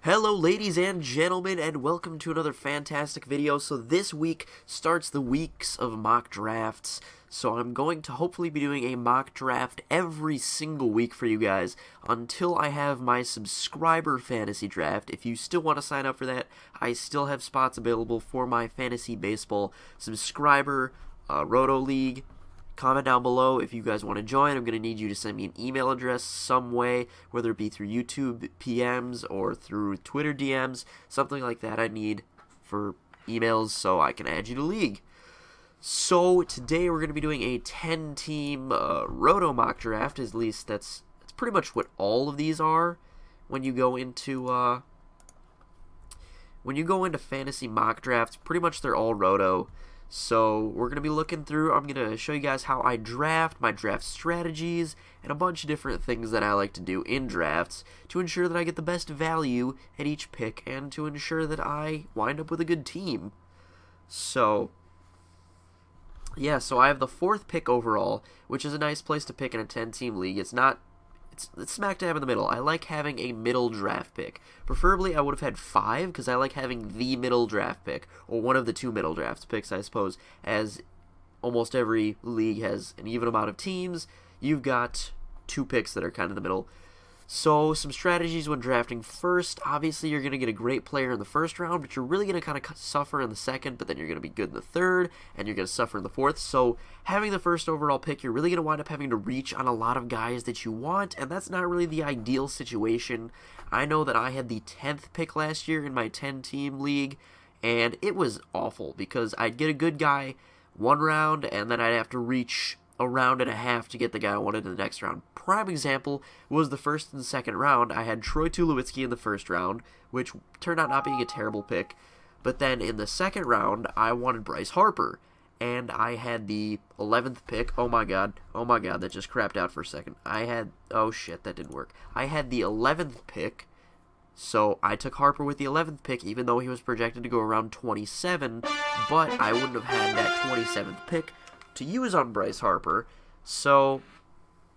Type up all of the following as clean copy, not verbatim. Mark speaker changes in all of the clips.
Speaker 1: Hello ladies and gentlemen, and welcome to another fantastic video. So this week starts the weeks of mock drafts, so I'm going to hopefully be doing a mock draft every single week for you guys until I have my subscriber fantasy draft. If you still want to sign up for that, I still have spots available for my fantasy baseball subscriber Roto League. Comment down below if you guys want to join. I'm going to need you to send me an email address some way, whether it be through YouTube PMs or through Twitter DMs, something like that I need for emails so I can add you to League. So today we're going to be doing a 10-team Roto mock draft. At least that's pretty much what all of these are when you go into fantasy mock drafts. Pretty much they're all Roto. So we're going to be looking through, I'm going to show you guys how I draft, my draft strategies, and a bunch of different things that I like to do in drafts to ensure that I get the best value at each pick and to ensure that I wind up with a good team. So, yeah, so I have the 4th pick overall, which is a nice place to pick in a 10-team league. It's smack dab in the middle. I like having a middle draft pick. Preferably, I would have had 5, because I like having the middle draft pick, or one of the 2 middle draft picks, I suppose, as almost every league has an even amount of teams. You've got 2 picks that are kind of the middle. So, some strategies when drafting. First, obviously, you're going to get a great player in the first round, but you're really going to kind of suffer in the second, but then you're going to be good in the third, and you're going to suffer in the fourth. So, having the first overall pick, you're really going to wind up having to reach on a lot of guys that you want, and that's not really the ideal situation. I know that I had the 10th pick last year in my 10-team league, and it was awful, because I'd get a good guy one round, and then I'd have to reach a round and a half to get the guy I wanted in the next round. Prime example was the first and second round. I had Troy Tulowitzki in the first round, which turned out not being a terrible pick. But then in the second round, I wanted Bryce Harper, and I had the 11th pick. Oh my god, that just crapped out for a second. Oh shit, that didn't work. I had the 11th pick, so I took Harper with the 11th pick, even though he was projected to go around 27, but I wouldn't have had that 27th pick to use on Bryce Harper. So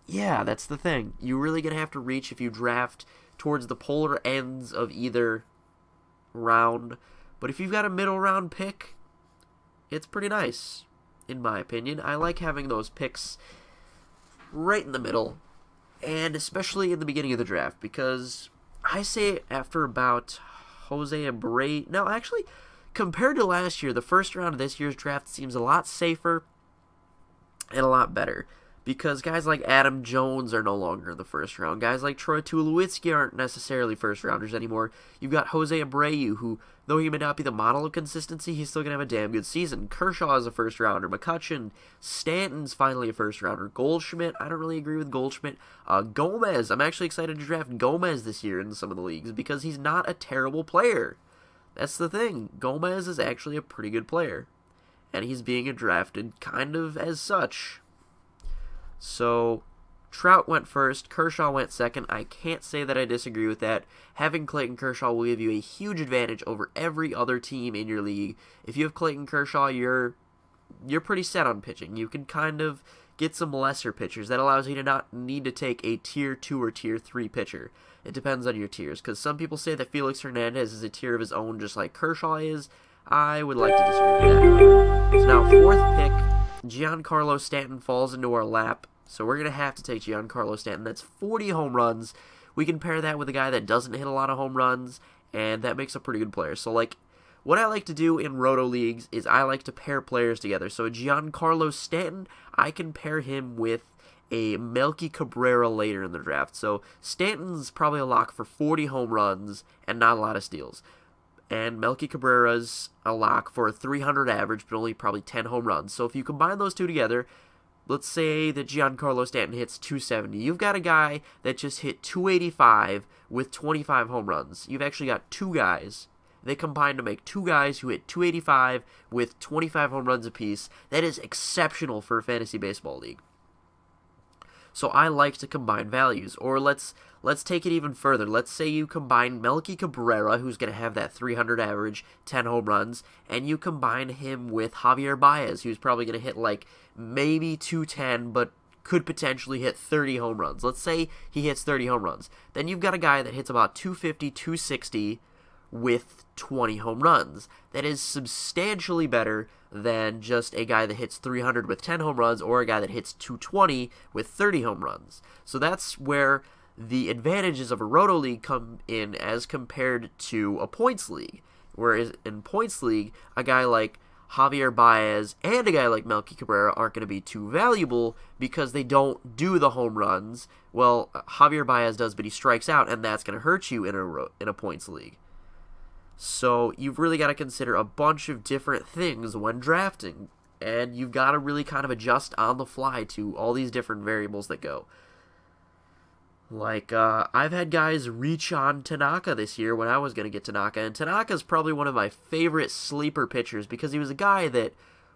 Speaker 1: yeah, that's the thing. You're really going to have to reach if you draft towards the polar ends of either round. But if you've got a middle round pick, it's pretty nice, in my opinion. I like having those picks right in the middle, and especially in the beginning of the draft, because I say after about Jose Abreu... No, actually, compared to last year, the first round of this year's draft seems a lot safer and a lot better, because guys like Adam Jones are no longer in the first round. Guys like Troy Tulowitzki aren't necessarily first rounders anymore. You've got Jose Abreu, who, though he may not be the model of consistency, he's still going to have a damn good season. Kershaw is a first rounder. McCutchen, Stanton's finally a first rounder. Goldschmidt, I don't really agree with Goldschmidt. Gomez, I'm actually excited to draft Gomez this year in some of the leagues, because he's not a terrible player. That's the thing. Gomez is actually a pretty good player, and he's being drafted kind of as such. So, Trout went first, Kershaw went second. I can't say that I disagree with that. Having Clayton Kershaw will give you a huge advantage over every other team in your league. If you have Clayton Kershaw, you're pretty set on pitching. You can kind of get some lesser pitchers. That allows you to not need to take a tier 2 or tier 3 pitcher. It depends on your tiers, because some people say that Felix Hernandez is a tier of his own, just like Kershaw is. I would like to disagree with that. So now, 4th pick, Giancarlo Stanton falls into our lap. So we're going to have to take Giancarlo Stanton. That's 40 home runs. We can pair that with a guy that doesn't hit a lot of home runs, and that makes a pretty good player. So, like, what I like to do in Roto Leagues is I like to pair players together. So Giancarlo Stanton, I can pair him with a Melky Cabrera later in the draft. So Stanton's probably a lock for 40 home runs and not a lot of steals. And Melky Cabrera's a lock for a 300 average, but only probably 10 home runs. So if you combine those two together, let's say that Giancarlo Stanton hits 270. You've got a guy that just hit 285 with 25 home runs. You've actually got 2 guys. They combine to make 2 guys who hit 285 with 25 home runs apiece. That is exceptional for a fantasy baseball league. So I like to combine values. Or let's take it even further. Let's say you combine Melky Cabrera, who's going to have that 300 average, 10 home runs, and you combine him with Javier Baez, who's probably going to hit like maybe 210, but could potentially hit 30 home runs. Let's say he hits 30 home runs. Then you've got a guy that hits about 250, 260 with 20 home runs. That is substantially better than just a guy that hits 300 with 10 home runs or a guy that hits 220 with 30 home runs. So that's where the advantages of a Roto League come in as compared to a points league. Whereas in points league, a guy like Javier Baez and a guy like Melky Cabrera aren't going to be too valuable because they don't do the home runs. Well, Javier Baez does, but he strikes out, and that's going to hurt you in a points league. So you've really got to consider a bunch of different things when drafting, and you've got to really kind of adjust on the fly to all these different variables that go. Like, I've had guys reach on Tanaka this year when I was going to get Tanaka, and Tanaka's probably one of my favorite sleeper pitchers because he was a guy that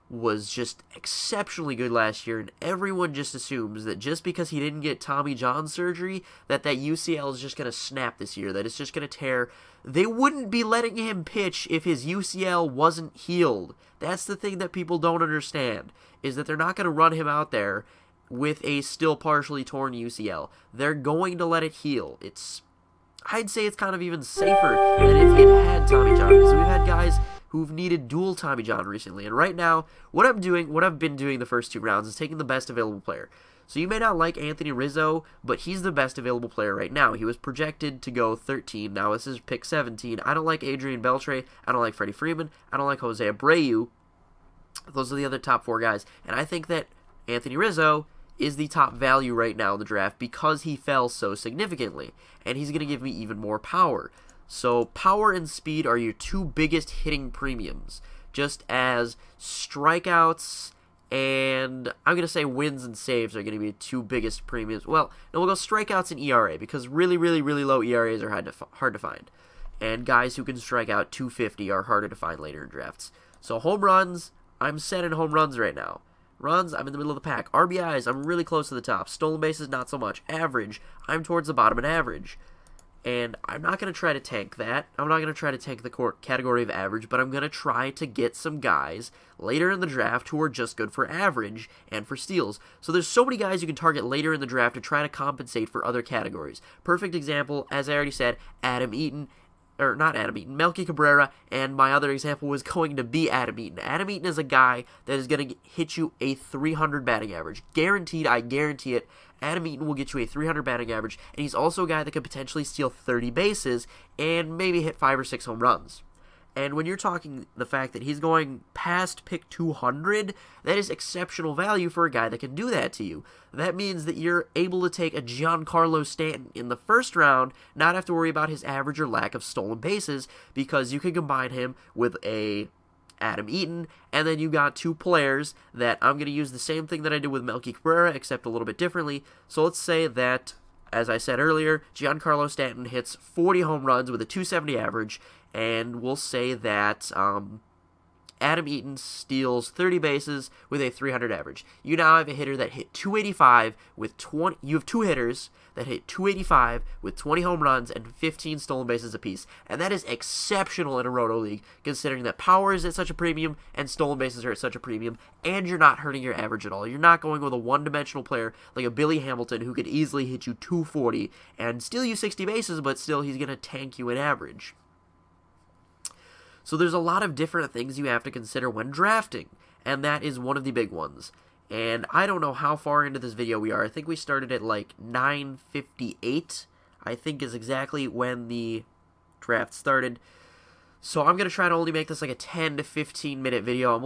Speaker 1: was just exceptionally good last year, and everyone just assumes that just because he didn't get Tommy John surgery, that UCL is just going to snap this year, that it's just going to tear. They wouldn't be letting him pitch if his UCL wasn't healed. That's the thing that people don't understand, is that they're not going to run him out there with a still partially torn UCL. They're going to let it heal. I'd say it's kind of even safer than if he had Tommy John, because we've had guys who've needed dual Tommy John recently. And right now, what I've been doing the first 2 rounds is taking the best available player. So you may not like Anthony Rizzo, but he's the best available player right now. He was projected to go 13. Now this is pick 17. I don't like Adrian Beltre. I don't like Freddie Freeman. I don't like Jose Abreu. Those are the other top 4 guys. And I think that Anthony Rizzo is the top value right now in the draft because he fell so significantly, and he's going to give me even more power. So power and speed are your 2 biggest hitting premiums, just as strikeouts and I'm going to say wins and saves are going to be the 2 biggest premiums. Well, no, we'll go strikeouts and ERA because really, really, really low ERAs are hard to find, and guys who can strike out 250 are harder to find later in drafts. So home runs, I'm set in home runs right now. Runs, I'm in the middle of the pack. RBIs, I'm really close to the top. Stolen bases, not so much. Average, I'm towards the bottom in average. And I'm not going to try to tank that. I'm not going to try to tank the category of average, but I'm going to try to get some guys later in the draft who are just good for average and for steals. So there's so many guys you can target later in the draft to try to compensate for other categories. Perfect example, as I already said, Adam Eaton. Or not Adam Eaton, Melky Cabrera, and my other example was going to be Adam Eaton. Adam Eaton is a guy that is going to hit you a 300 batting average. Guaranteed, I guarantee it. Adam Eaton will get you a 300 batting average, and he's also a guy that could potentially steal 30 bases and maybe hit 5 or 6 home runs. And when you're talking the fact that he's going past pick 200, that is exceptional value for a guy that can do that to you. That means that you're able to take a Giancarlo Stanton in the first round, not have to worry about his average or lack of stolen bases, because you can combine him with a Adam Eaton, and then you got 2 players that I'm going to use the same thing that I did with Melky Cabrera, except a little bit differently. So let's say that, as I said earlier, Giancarlo Stanton hits 40 home runs with a 270 average, and we'll say that Adam Eaton steals 30 bases with a 300 average. You now have a hitter that hit 285 with 20. You have 2 hitters that hit 285 with 20 home runs and 15 stolen bases apiece, and that is exceptional in a Roto League, considering that power is at such a premium and stolen bases are at such a premium, and you're not hurting your average at all. You're not going with a one-dimensional player like a Billy Hamilton who could easily hit you 240 and steal you 60 bases, but still he's going to tank you in average. So there's a lot of different things you have to consider when drafting, and that is one of the big ones. And I don't know how far into this video we are. I think we started at like 9:58, I think is exactly when the draft started. So I'm going to try to only make this like a 10 to 15 minute video.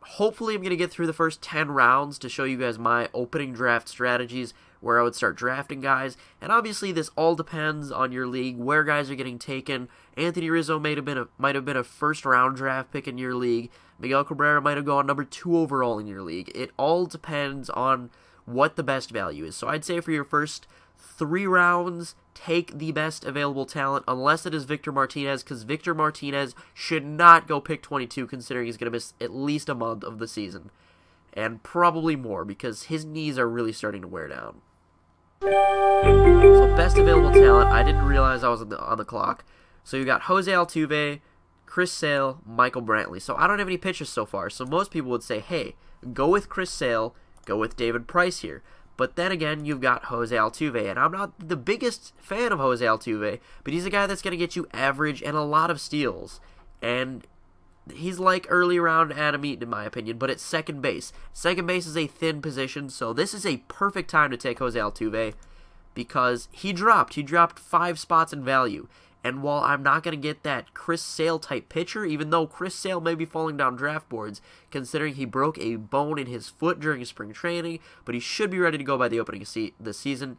Speaker 1: Hopefully I'm going to get through the first 10 rounds to show you guys my opening draft strategies, where I would start drafting guys, and obviously this all depends on your league, where guys are getting taken. Anthony Rizzo might have been a first-round draft pick in your league. Miguel Cabrera might have gone number 2 overall in your league. It all depends on what the best value is. So I'd say for your first 3 rounds, take the best available talent, unless it is Victor Martinez, because Victor Martinez should not go pick 22, considering he's going to miss at least a month of the season, and probably more, because his knees are really starting to wear down. So best available talent, I didn't realize I was on the clock. So you got Jose Altuve, Chris Sale, Michael Brantley. So I don't have any pitchers so far, so most people would say, hey, go with Chris Sale, go with David Price here. But then again, you've got Jose Altuve, and I'm not the biggest fan of Jose Altuve, but he's a guy that's going to get you average and a lot of steals. And he's like early round Adam Eaton in my opinion, but it's second base. Second base is a thin position, so this is a perfect time to take Jose Altuve because he dropped 5 spots in value. And while I'm not going to get that Chris Sale type pitcher, even though Chris Sale may be falling down draft boards, considering he broke a bone in his foot during spring training, but he should be ready to go by the opening of the season,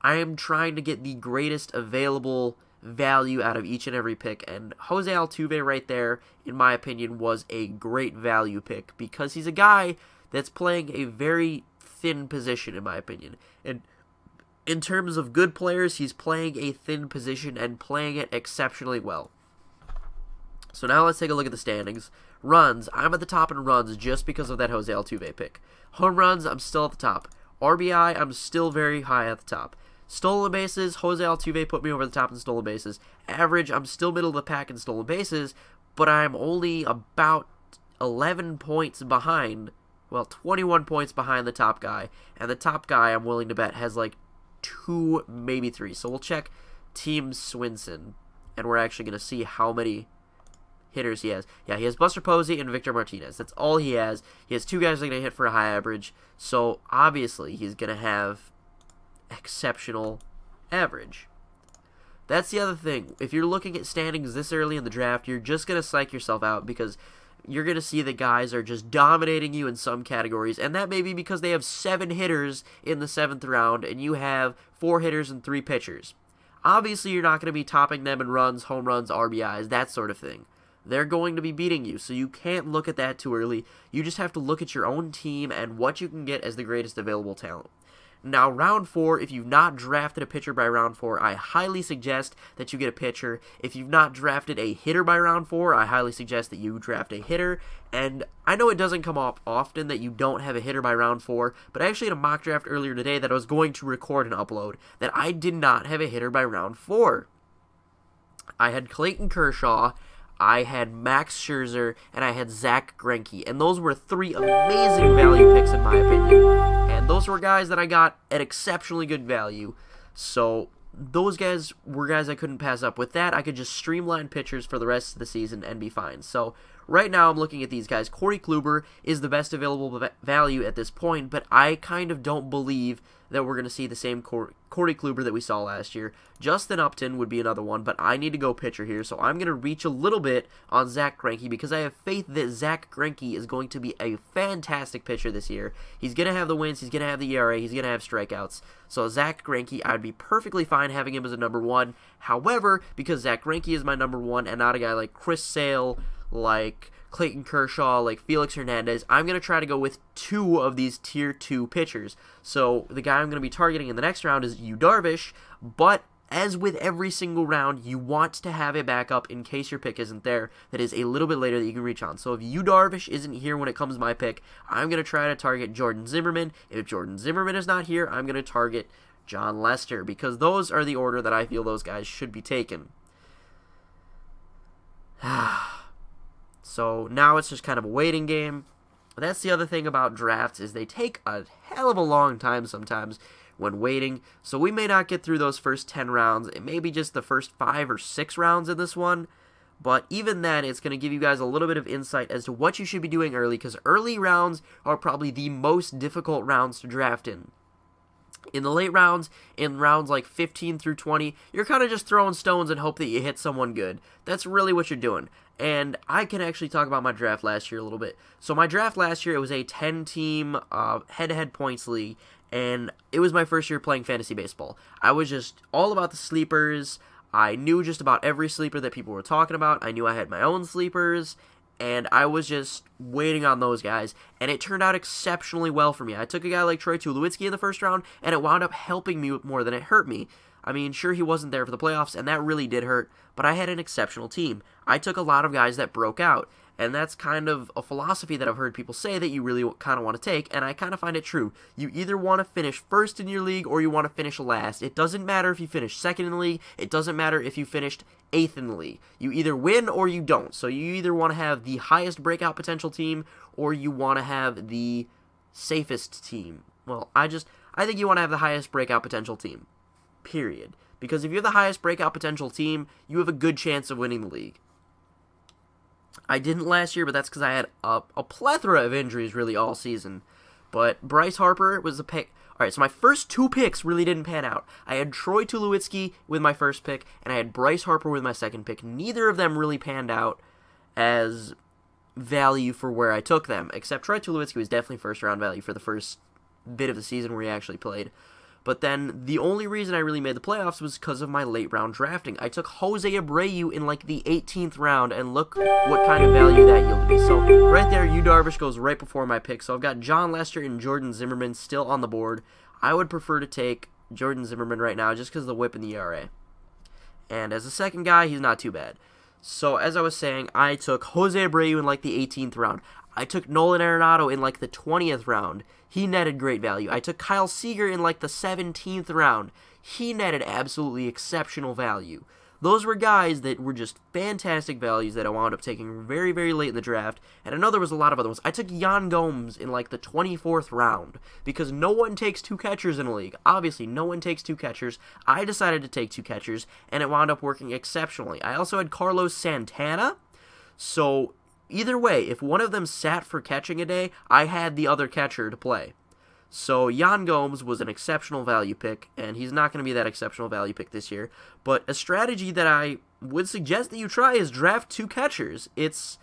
Speaker 1: I am trying to get the greatest available value out of each and every pick, and Jose Altuve right there, in my opinion, was a great value pick because he's a guy that's playing a very thin position, in my opinion. And in terms of good players, he's playing a thin position and playing it exceptionally well. So now let's take a look at the standings. Runs, I'm at the top in runs just because of that Jose Altuve pick. Home runs, I'm still at the top. RBI, I'm still very high at the top. Stolen bases, Jose Altuve put me over the top in stolen bases. Average, I'm still middle of the pack in stolen bases, but I'm only about 11 points behind, well, 21 points behind the top guy. And the top guy, I'm willing to bet, has like 2, maybe 3. So we'll check Team Swinson, and we're actually going to see how many hitters he has. Yeah, he has Buster Posey and Victor Martinez. That's all he has. He has 2 guys that are going to hit for a high average, so obviously he's going to have exceptional average. That's the other thing. If you're looking at standings this early in the draft, you're just going to psych yourself out because you're going to see the guys are just dominating you in some categories, and that may be because they have 7 hitters in the 7th round, and you have 4 hitters and 3 pitchers. Obviously, you're not going to be topping them in runs, home runs, RBIs, that sort of thing. They're going to be beating you, so you can't look at that too early. You just have to look at your own team and what you can get as the greatest available talent. Now, round 4, if you've not drafted a pitcher by round 4, I highly suggest that you get a pitcher. If you've not drafted a hitter by round 4, I highly suggest that you draft a hitter. And I know it doesn't come up often that you don't have a hitter by round 4, but I actually had a mock draft earlier today that I was going to record and upload that I did not have a hitter by round 4. I had Clayton Kershaw, I had Max Scherzer, and I had Zach Greinke, and those were 3 amazing value picks in my opinion. And those were guys that I got at exceptionally good value. So those guys were guys I couldn't pass up. With that, I could just streamline pitchers for the rest of the season and be fine. So right now I'm looking at these guys. Corey Kluber is the best available value at this point, but I kind of don't believe that we're going to see the same Corey Kluber that we saw last year. Justin Upton would be another one, but I need to go pitcher here, so I'm going to reach a little bit on Zach Greinke because I have faith that Zach Greinke is going to be a fantastic pitcher this year. He's going to have the wins, he's going to have the ERA, he's going to have strikeouts. So Zach Greinke, I'd be perfectly fine having him as a number 1. However, because Zach Greinke is my number 1 and not a guy like Chris Sale, like Clayton Kershaw, like Felix Hernandez, I'm going to try to go with 2 of these tier 2 pitchers. So the guy I'm going to be targeting in the next round is Yu Darvish, but as with every single round, you want to have a backup in case your pick isn't there that is a little bit later that you can reach on. So if Yu Darvish isn't here when it comes to my pick, I'm going to try to target Jordan Zimmermann. If Jordan Zimmermann is not here, I'm going to target John Lester because those are the order that I feel those guys should be taken. So now it's just kind of a waiting game. That's the other thing about drafts is they take a hell of a long time sometimes when waiting. So we may not get through those first 10 rounds. It may be just the first 5 or 6 rounds in this one. But even then, it's going to give you guys a little bit of insight as to what you should be doing early because early rounds are probably the most difficult rounds to draft in. In the late rounds, in rounds like 15 through 20, you're kind of just throwing stones and hope that you hit someone good. That's really what you're doing. And I can actually talk about my draft last year a little bit. So my draft last year, it was a 10-team head-to-head points league, and it was my first year playing fantasy baseball. I was just all about the sleepers. I knew just about every sleeper that people were talking about. I knew I had my own sleepers, and I was just waiting on those guys, and it turned out exceptionally well for me. I took a guy like Troy Tulowitzki in the first round, and it wound up helping me more than it hurt me. I mean, sure, he wasn't there for the playoffs, and that really did hurt, but I had an exceptional team. I took a lot of guys that broke out, and that's kind of a philosophy that I've heard people say that you really kind of want to take, and I kind of find it true. You either want to finish first in your league or you want to finish last. It doesn't matter if you finish second in the league. It doesn't matter if you finished 8th in the league. You either win or you don't. So you either want to have the highest breakout potential team or you want to have the safest team. Well, I I think you want to have the highest breakout potential team. Period. Because if you're the highest breakout potential team, you have a good chance of winning the league. I didn't last year, but that's because I had a plethora of injuries really all season. But Bryce Harper was a pick. Alright, so my first 2 picks really didn't pan out. I had Troy Tulowitzki with my first pick, and I had Bryce Harper with my second pick. Neither of them really panned out as value for where I took them, except Troy Tulowitzki was definitely first-round value for the first bit of the season where he actually played. But then the only reason I really made the playoffs was because of my late-round drafting. I took Jose Abreu in like the 18th round, and look what kind of value that yielded me. So right there, Yu Darvish goes right before my pick. So I've got John Lester and Jordan Zimmermann still on the board. I would prefer to take Jordan Zimmermann right now just because of the whip and the ERA. And as a second guy, he's not too bad. So as I was saying, I took Jose Abreu in like the 18th round. I took Nolan Arenado in like the 20th round. He netted great value. I took Kyle Seager in like the 17th round. He netted absolutely exceptional value. Those were guys that were just fantastic values that I wound up taking very, very late in the draft. And I know there was a lot of other ones. I took Yan Gomes in like the 24th round because no one takes 2 catchers in a league. Obviously, no one takes 2 catchers. I decided to take 2 catchers, and it wound up working exceptionally. I also had Carlos Santana. So either way, if one of them sat for catching a day, I had the other catcher to play. So Yan Gomes was an exceptional value pick, and he's not going to be that exceptional value pick this year. But a strategy that I would suggest that you try is draft 2 catchers. It's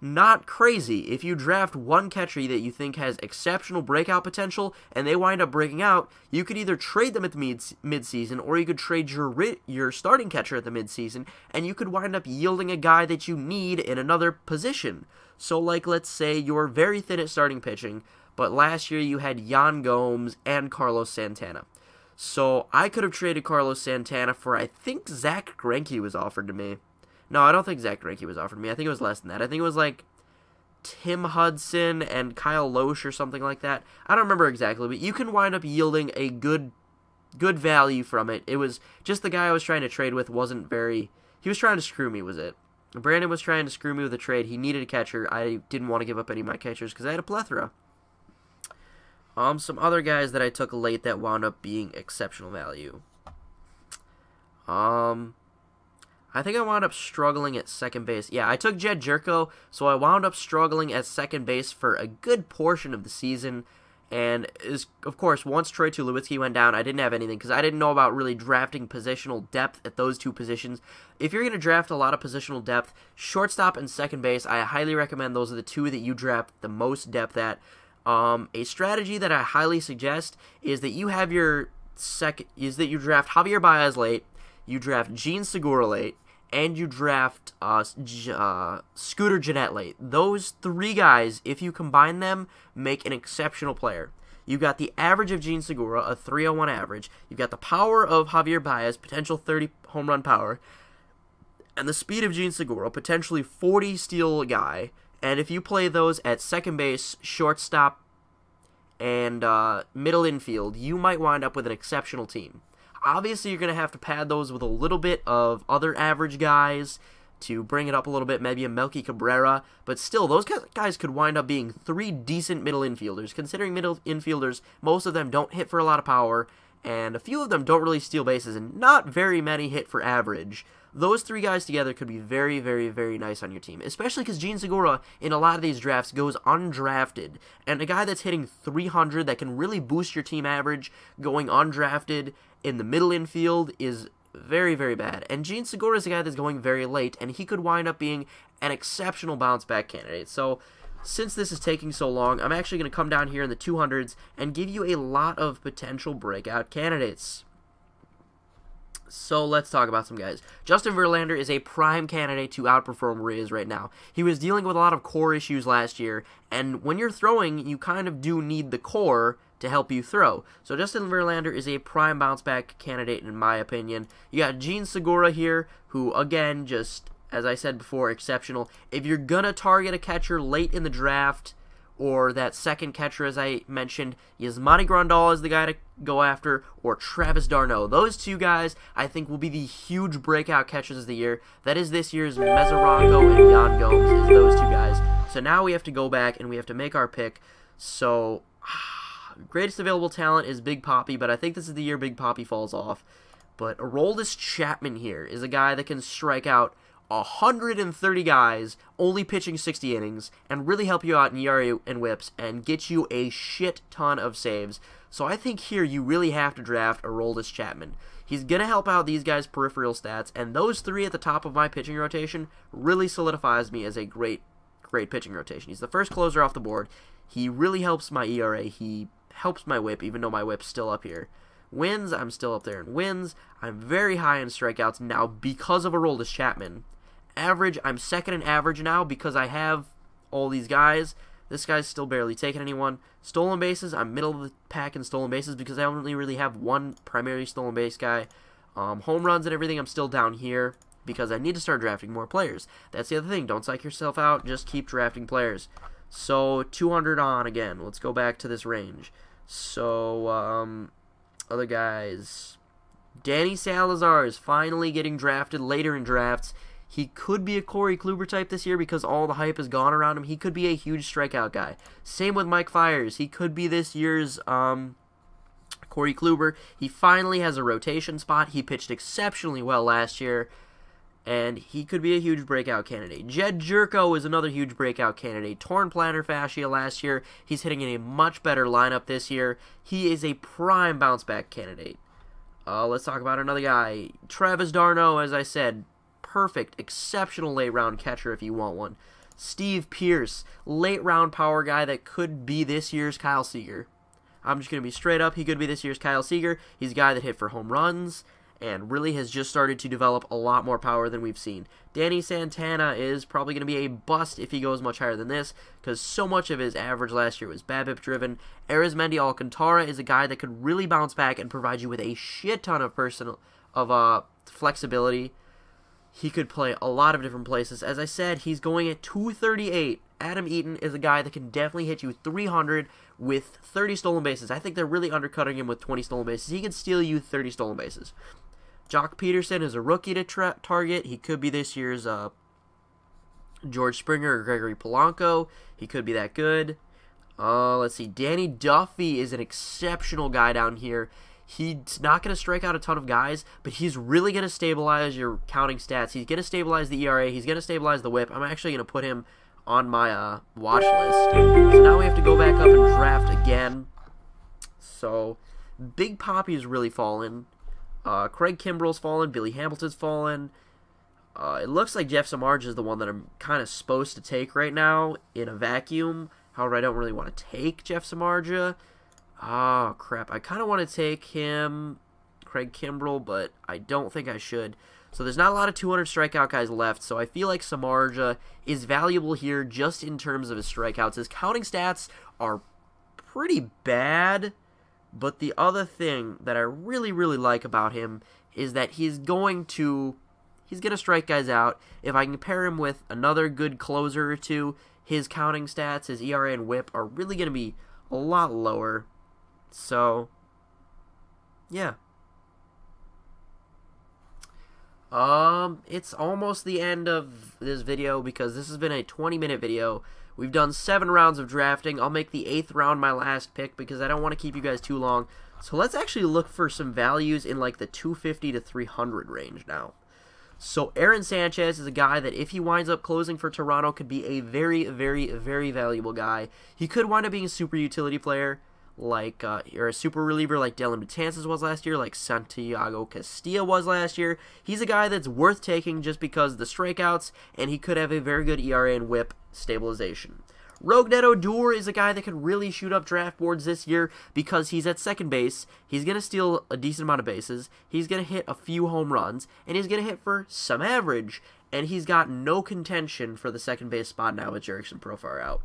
Speaker 1: not crazy. If you draft 1 catcher that you think has exceptional breakout potential, and they wind up breaking out, you could either trade them at the mid-season, or you could trade your starting catcher at the mid-season, and you could wind up yielding a guy that you need in another position. So like, let's say you're very thin at starting pitching, but last year you had Yan Gomes and Carlos Santana. So I could have traded Carlos Santana for, I think Zach Greinke was offered to me. No, I don't think Zach Greinke was offered to me. I think it was less than that. I think it was like Tim Hudson and Kyle Loesch or something like that. I don't remember exactly, but you can wind up yielding a good value from it. It was just the guy I was trying to trade with wasn't very... He was trying to screw me, was it? Brandon was trying to screw me with a trade. He needed a catcher. I didn't want to give up any of my catchers because I had a plethora. Some other guys that I took late that wound up being exceptional value. I think I wound up struggling at second base. Yeah, I took Jed Jerko, so I wound up struggling at second base for a good portion of the season. And, of course, once Troy Tulowitzki went down, I didn't have anything because I didn't know about really drafting positional depth at those 2 positions. If you're going to draft a lot of positional depth, shortstop and second base, I highly recommend those are the 2 that you draft the most depth at. A strategy that I highly suggest is that you have you draft Javier Baez late, you draft Gene Segura late, and you draft Scooter Gennett late. Those 3 guys, if you combine them, make an exceptional player. You've got the average of Gene Segura, a 301 average. You've got the power of Javier Baez, potential 30 home run power, and the speed of Gene Segura, potentially 40 steal guy. And if you play those at second base, shortstop, and middle infield, you might wind up with an exceptional team. Obviously, you're going to have to pad those with a little bit of other average guys to bring it up a little bit, maybe a Melky Cabrera, but still, those guys could wind up being 3 decent middle infielders. Considering middle infielders, most of them don't hit for a lot of power, and a few of them don't really steal bases, and not very many hit for average. Those 3 guys together could be very, very, very nice on your team, especially because Gene Segura, in a lot of these drafts, goes undrafted, and a guy that's hitting 300 that can really boost your team average going undrafted in the middle infield is very, very bad. And Gene Segura is a guy that's going very late, and he could wind up being an exceptional bounce-back candidate. So, since this is taking so long, I'm actually going to come down here in the 200s and give you a lot of potential breakout candidates. So let's talk about some guys. Justin Verlander is a prime candidate to outperform where he is right now. He was dealing with a lot of core issues last year, and when you're throwing, you kind of do need the core to help you throw. So Justin Verlander is a prime bounce-back candidate in my opinion. You got Gene Segura here, who, again, just, as I said before, exceptional. If you're going to target a catcher late in the draft, or that second catcher, as I mentioned, Yasmani Grandal is the guy to go after, or Travis d'Arnaud. Those 2 guys, I think, will be the huge breakout catchers of the year. That is this year's Mesorango and Yan Gomes is those 2 guys. So now we have to go back and we have to make our pick. So, greatest available talent is Big Papi, but I think this is the year Big Papi falls off. But Aroldis Chapman here is a guy that can strike out 130 guys, only pitching 60 innings, and really help you out in ERA and whips, and get you a shit ton of saves. So I think here you really have to draft Aroldis Chapman. He's going to help out these guys' peripheral stats, and those three at the top of my pitching rotation really solidifies me as a great pitching rotation. He's the first closer off the board. He really helps my ERA. He helps my whip, even though my whip's still up here. Wins, I'm still up there in wins. I'm very high in strikeouts now because of Aroldis Chapman. Average, I'm second in average now because I have all these guys. This guy's still barely taking anyone. Stolen bases, I'm middle of the pack in stolen bases because I only really have one primary stolen base guy. Home runs and everything, I'm still down here because I need to start drafting more players. That's the other thing. Don't psych yourself out. Just keep drafting players. So 200 on again. Let's go back to this range. So, other guys. Danny Salazar is finally getting drafted later in drafts. He could be a Corey Kluber type this year because all the hype has gone around him. He could be a huge strikeout guy. Same with Mike Fiers. He could be this year's Corey Kluber. He finally has a rotation spot. He pitched exceptionally well last year, and he could be a huge breakout candidate. Jed Jerko is another huge breakout candidate. Torn plantar fascia last year. He's hitting in a much better lineup this year. He is a prime bounce back candidate. Let's talk about another guy. Travis d'Arnaud, as I said, perfect, exceptional late round catcher if you want one. Steve Pearce, late round power guy that could be this year's Kyle Seager. I'm just going to be straight up. He could be this year's Kyle Seager. He's a guy that hit for home runs and really has just started to develop a lot more power than we've seen. Danny Santana is probably going to be a bust if he goes much higher than this because so much of his average last year was BABIP driven. Arizmendi Alcantara is a guy that could really bounce back and provide you with a shit ton of flexibility. He could play a lot of different places. As I said, he's going at 238. Adam Eaton is a guy that can definitely hit you 300 with 30 stolen bases. I think they're really undercutting him with 20 stolen bases. He can steal you 30 stolen bases. Jock Peterson is a rookie to target. He could be this year's George Springer or Gregory Polanco. He could be that good. Let's see. Danny Duffy is an exceptional guy down here. He's not going to strike out a ton of guys, but he's really going to stabilize your counting stats. He's going to stabilize the ERA. He's going to stabilize the whip. I'm actually going to put him on my watch list. So now we have to go back up and draft again. So Big Papi's really fallen. Craig Kimbrell's fallen. Billy Hamilton's fallen. It looks like Jeff Samardzija is the one that I'm kind of supposed to take right now in a vacuum. However, I don't really want to take Jeff Samardzija. Oh, crap. I kind of want to take him, Craig Kimbrell, but I don't think I should. So there's not a lot of 200 strikeout guys left, so I feel like Samardzija is valuable here just in terms of his strikeouts. His counting stats are pretty bad, but the other thing that I really, really like about him is that he's going to strike guys out. If I compare him with another good closer or two, his counting stats, his ERA and whip are really going to be a lot lower. So, yeah. It's almost the end of this video because this has been a 20-minute video. We've done 7 rounds of drafting. I'll make the 8th round my last pick because I don't want to keep you guys too long. So let's actually look for some values in like the 250 to 300 range now. So Aaron Sanchez is a guy that if he winds up closing for Toronto could be a very, very, very valuable guy. He could wind up being a super utility player, like or a super reliever like Dylan Betances was last year, like Santiago Castilla was last year. He's a guy that's worth taking just because of the strikeouts, and he could have a very good ERA and whip stabilization. Rougned Odor is a guy that could really shoot up draft boards this year because he's at second base. He's going to steal a decent amount of bases. He's going to hit a few home runs, and he's going to hit for some average, and he's got no contention for the second base spot now with Jerickson Profar out.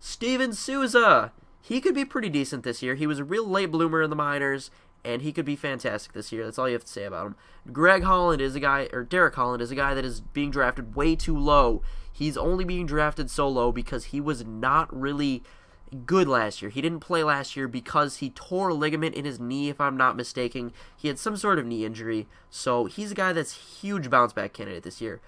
Speaker 1: Steven Souza, he could be pretty decent this year. He was a real late bloomer in the minors, and he could be fantastic this year. That's all you have to say about him. Derek Holland is a guy that is being drafted way too low. He's only being drafted so low because he was not really good last year. He didn't play last year because he tore a ligament in his knee, if I'm not mistaken. He had some sort of knee injury, so he's a guy that's huge bounce back candidate this year.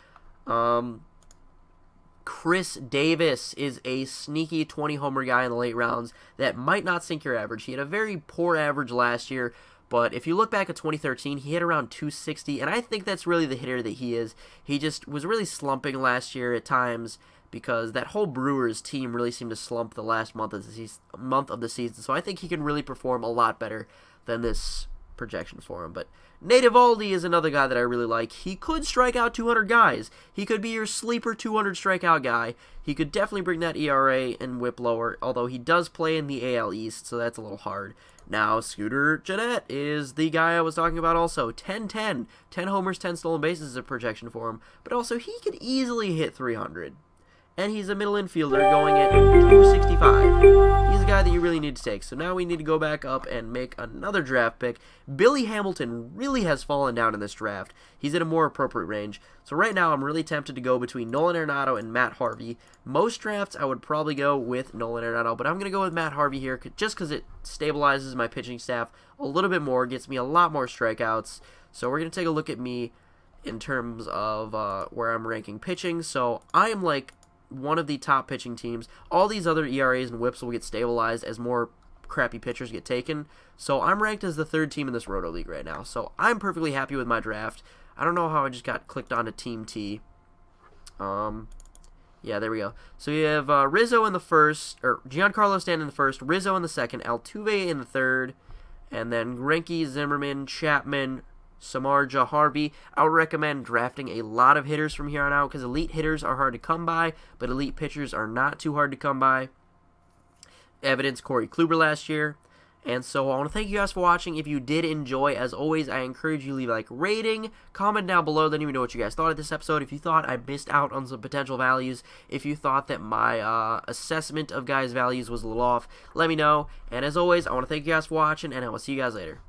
Speaker 1: Chris Davis is a sneaky 20-homer guy in the late rounds that might not sink your average. He had a very poor average last year, but if you look back at 2013, he hit around 260, and I think that's really the hitter that he is. He just was really slumping last year at times because that whole Brewers team really seemed to slump the last month of the season. So I think he can really perform a lot better than this projection for him. But Nate Eovaldi is another guy that I really like. He could strike out 200 guys. He could be your sleeper 200 strikeout guy. He could definitely bring that ERA and whip lower, although he does play in the AL East, so that's a little hard. Now, Scooter Gennett is the guy I was talking about also. 10-10. 10 homers, 10 stolen bases is a projection for him, but also he could easily hit 300. And he's a middle infielder going at 265. He's a guy that you really need to take. So now we need to go back up and make another draft pick. Billy Hamilton really has fallen down in this draft. He's in a more appropriate range. So right now I'm really tempted to go between Nolan Arenado and Matt Harvey. Most drafts I would probably go with Nolan Arenado, but I'm going to go with Matt Harvey here just because it stabilizes my pitching staff a little bit more, gets me a lot more strikeouts. So we're going to take a look at me in terms of where I'm ranking pitching. So I am like one of the top pitching teams. All these other ERAs and whips will get stabilized as more crappy pitchers get taken. So I'm ranked as the 3rd team in this Roto League right now. So I'm perfectly happy with my draft. I don't know how I just got clicked onto Team T. Yeah, there we go. So you have Rizzo in the first, or Giancarlo Stanton in the first, Rizzo in the second, Altuve in the third, and then Greinke, Zimmerman, Chapman, Samardzija, Harvey. I would recommend drafting a lot of hitters from here on out because elite hitters are hard to come by, but elite pitchers are not too hard to come by. Evidence Corey Kluber last year. And so I want to thank you guys for watching. If you did enjoy, as always, I encourage you to leave a rating, comment down below, let me know what you guys thought of this episode. If you thought I missed out on some potential values, if you thought that my assessment of guys' values was a little off, let me know. And as always, I want to thank you guys for watching, and I will see you guys later.